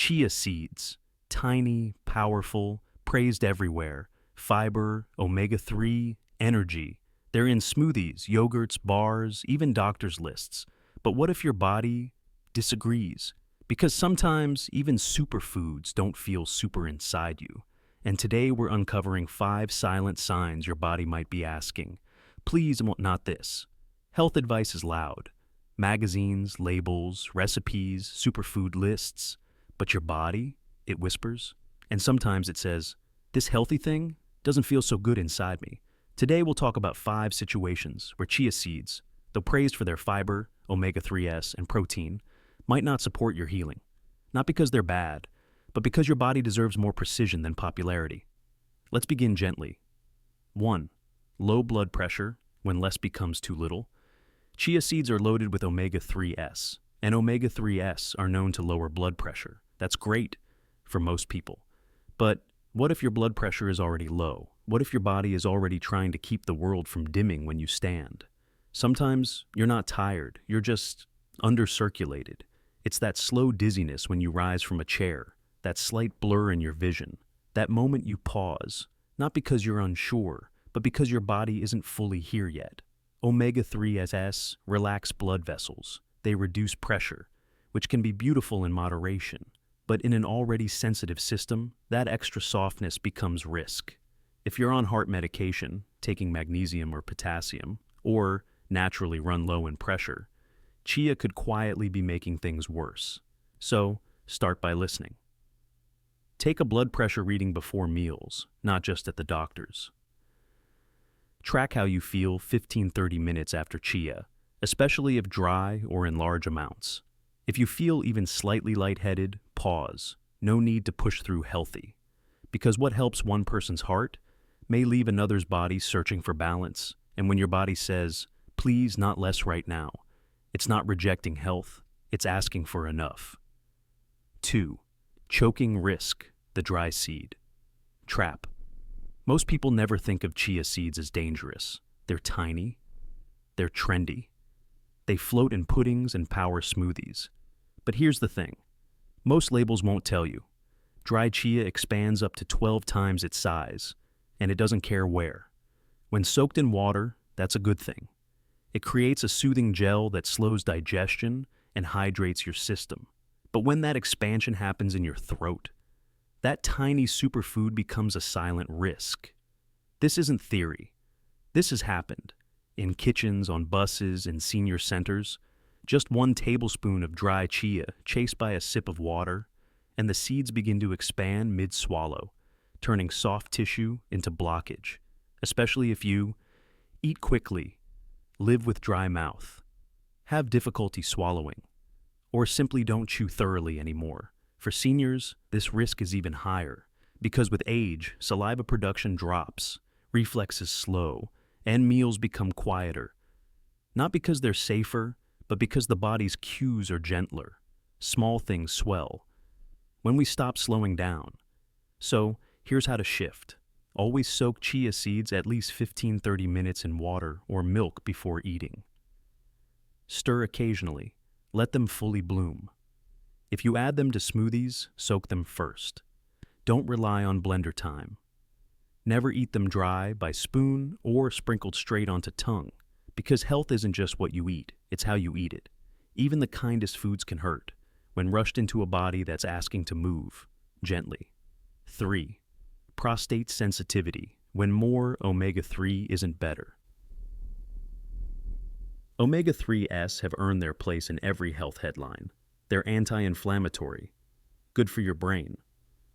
Chia seeds, tiny, powerful, praised everywhere. Fiber, omega-3, energy. They're in smoothies, yogurts, bars, even doctors' lists. But what if your body disagrees? Because sometimes even superfoods don't feel super inside you. And today we're uncovering 5 silent signs your body might be asking. Please, not this. Health advice is loud. Magazines, labels, recipes, superfood lists. But your body, it whispers. And sometimes it says, this healthy thing doesn't feel so good inside me. Today we'll talk about 5 situations where chia seeds, though praised for their fiber, omega-3s, and protein, might not support your healing. Not because they're bad, but because your body deserves more precision than popularity. Let's begin gently. 1. Low blood pressure when less becomes too little. Chia seeds are loaded with omega-3s, and omega-3s are known to lower blood pressure. That's great for most people. But what if your blood pressure is already low? What if your body is already trying to keep the world from dimming when you stand? Sometimes you're not tired, you're just undercirculated. It's that slow dizziness when you rise from a chair, that slight blur in your vision, that moment you pause, not because you're unsure, but because your body isn't fully here yet. Omega-3s relax blood vessels. They reduce pressure, which can be beautiful in moderation. But in an already sensitive system, that extra softness becomes risk. If you're on heart medication, taking magnesium or potassium, or naturally run low in pressure, chia could quietly be making things worse. So, start by listening. Take a blood pressure reading before meals, not just at the doctor's. Track how you feel 15-30 minutes after chia, especially if dry or in large amounts. If you feel even slightly lightheaded, pause. No need to push through healthy. Because what helps one person's heart may leave another's body searching for balance, and when your body says, please, not less right now, it's not rejecting health, it's asking for enough. 2. Choking risk, the dry seed. Trap. Most people never think of chia seeds as dangerous. They're tiny. They're trendy. They float in puddings and power smoothies. But here's the thing. Most labels won't tell you. Dry chia expands up to 12 times its size, and it doesn't care where. When soaked in water, that's a good thing. It creates a soothing gel that slows digestion and hydrates your system. But when that expansion happens in your throat, that tiny superfood becomes a silent risk. This isn't theory. This has happened. In kitchens, on buses, in senior centers. Just 1 tablespoon of dry chia chased by a sip of water, and the seeds begin to expand mid-swallow, turning soft tissue into blockage, especially if you eat quickly, live with dry mouth, have difficulty swallowing, or simply don't chew thoroughly anymore. For seniors, this risk is even higher, because with age, saliva production drops, reflexes slow, and meals become quieter. Not because they're safer, but because the body's cues are gentler. Small things swell. When we stop slowing down. So, here's how to shift. Always soak chia seeds at least 15-30 minutes in water or milk before eating. Stir occasionally. Let them fully bloom. If you add them to smoothies, soak them first. Don't rely on blender time. Never eat them dry, by spoon, or sprinkled straight onto tongue, because health isn't just what you eat, it's how you eat it. Even the kindest foods can hurt when rushed into a body that's asking to move, gently. 3. Prostate sensitivity, when more omega-3 isn't better. Omega-3s have earned their place in every health headline. They're anti-inflammatory, good for your brain,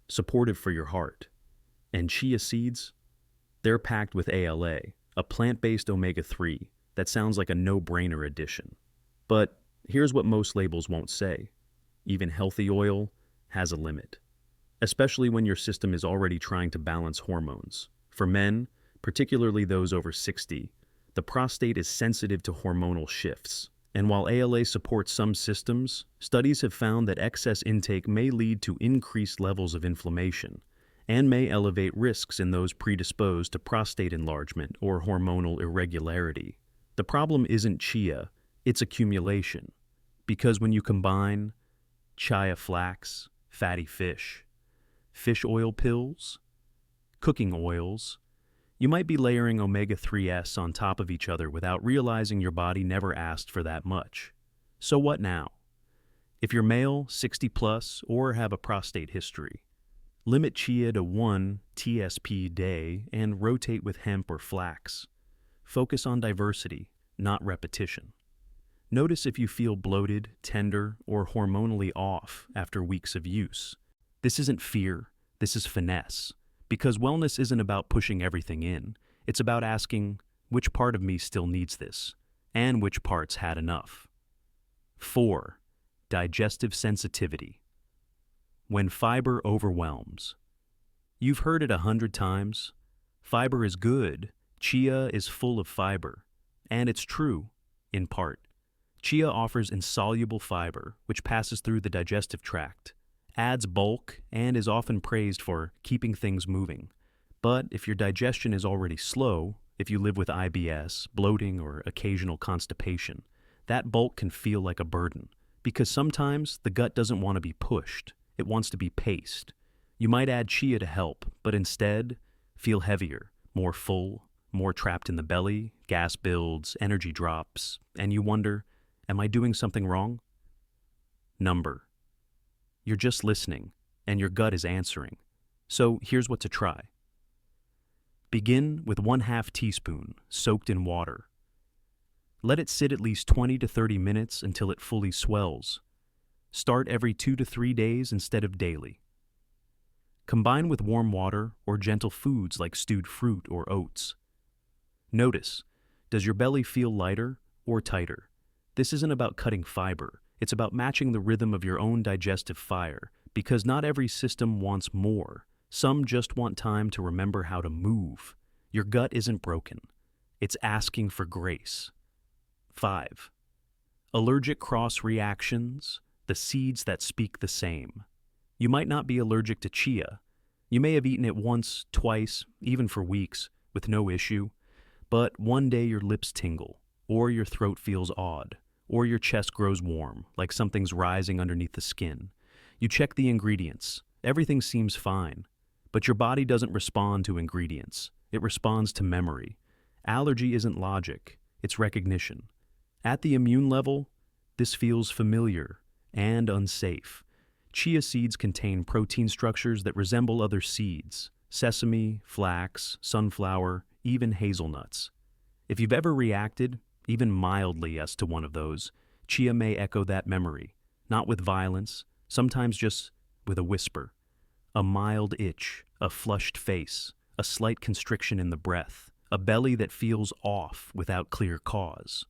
supportive for your heart. And chia seeds? They're packed with ALA, a plant-based omega-3 that sounds like a no-brainer addition. But here's what most labels won't say. Even healthy oil has a limit, especially when your system is already trying to balance hormones. For men, particularly those over 60, the prostate is sensitive to hormonal shifts. And while ALA supports some systems, studies have found that excess intake may lead to increased levels of inflammation and may elevate risks in those predisposed to prostate enlargement or hormonal irregularity. The problem isn't chia, it's accumulation. Because when you combine chia flax, fatty fish, fish oil pills, cooking oils. You might be layering omega-3s on top of each other without realizing your body never asked for that much. So what now? If you're male, 60 plus, or have a prostate history, limit chia to 1 TSP day and rotate with hemp or flax. Focus on diversity, not repetition. Notice if you feel bloated, tender, or hormonally off after weeks of use. This isn't fear, this is finesse. Because wellness isn't about pushing everything in. It's about asking, which part of me still needs this? And which parts had enough? 4. Digestive sensitivity. When fiber overwhelms. You've heard it 100 times. Fiber is good. Chia is full of fiber. And it's true, in part. Chia offers insoluble fiber, which passes through the digestive tract, adds bulk, and is often praised for keeping things moving. But if your digestion is already slow, if you live with IBS, bloating, or occasional constipation, that bulk can feel like a burden, because sometimes the gut doesn't want to be pushed, it wants to be paced. You might add chia to help, but instead, feel heavier, more full, more trapped in the belly, gas builds, energy drops, and you wonder, am I doing something wrong? Number. You're just listening, and your gut is answering. So here's what to try. Begin with 1/2 teaspoon soaked in water. Let it sit at least 20 to 30 minutes until it fully swells. Start every 2 to 3 days instead of daily. Combine with warm water or gentle foods like stewed fruit or oats. Notice, does your belly feel lighter or tighter? This isn't about cutting fiber. It's about matching the rhythm of your own digestive fire, because not every system wants more. Some just want time to remember how to move. Your gut isn't broken. It's asking for grace. 5. Allergic cross-reactions, the seeds that speak the same. You might not be allergic to chia. You may have eaten it once, twice, even for weeks, with no issue. But one day your lips tingle, or your throat feels odd, or your chest grows warm, like something's rising underneath the skin. You check the ingredients. Everything seems fine. But your body doesn't respond to ingredients. It responds to memory. Allergy isn't logic. It's recognition. At the immune level, this feels familiar and unsafe. Chia seeds contain protein structures that resemble other seeds: sesame, flax, sunflower, even hazelnuts. If you've ever reacted, even mildly, as to one of those, chia may echo that memory, not with violence, sometimes just with a whisper. A mild itch, a flushed face, a slight constriction in the breath, a belly that feels off without clear cause.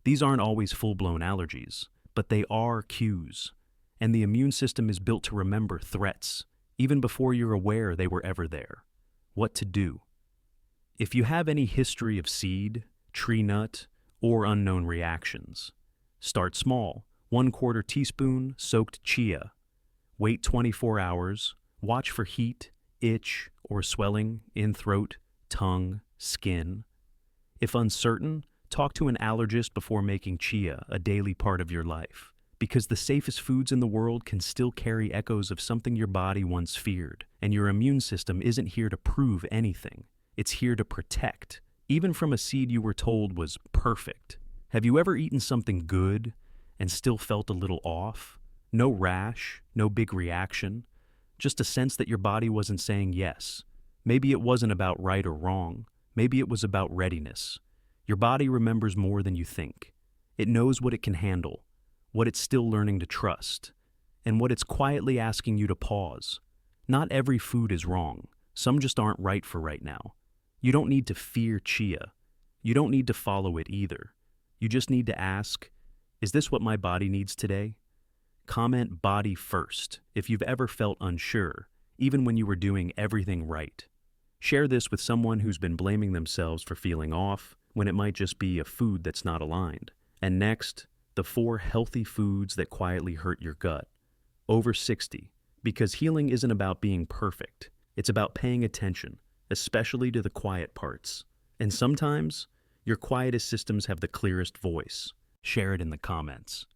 These aren't always full-blown allergies, but they are cues, and the immune system is built to remember threats, even before you're aware they were ever there. What to do? If you have any history of seed, tree nut, or unknown reactions, start small. 1/4 teaspoon soaked chia. Wait 24 hours. Watch for heat, itch, or swelling in throat, tongue, skin. If uncertain, talk to an allergist before making chia a daily part of your life, because the safest foods in the world can still carry echoes of something your body once feared, and your immune system isn't here to prove anything. It's here to protect, even from a seed you were told was perfect. Have you ever eaten something good and still felt a little off? No rash, no big reaction, just a sense that your body wasn't saying yes. Maybe it wasn't about right or wrong. Maybe it was about readiness. Your body remembers more than you think. It knows what it can handle, what it's still learning to trust, and what it's quietly asking you to pause. Not every food is wrong. Some just aren't right for right now. You don't need to fear chia. You don't need to follow it either. You just need to ask, is this what my body needs today? Comment body first if you've ever felt unsure, even when you were doing everything right. Share this with someone who's been blaming themselves for feeling off when it might just be a food that's not aligned. And next, the 4 healthy foods that quietly hurt your gut. Over 60, because healing isn't about being perfect. It's about paying attention, especially to the quiet parts. And sometimes, your quietest systems have the clearest voice. Share it in the comments.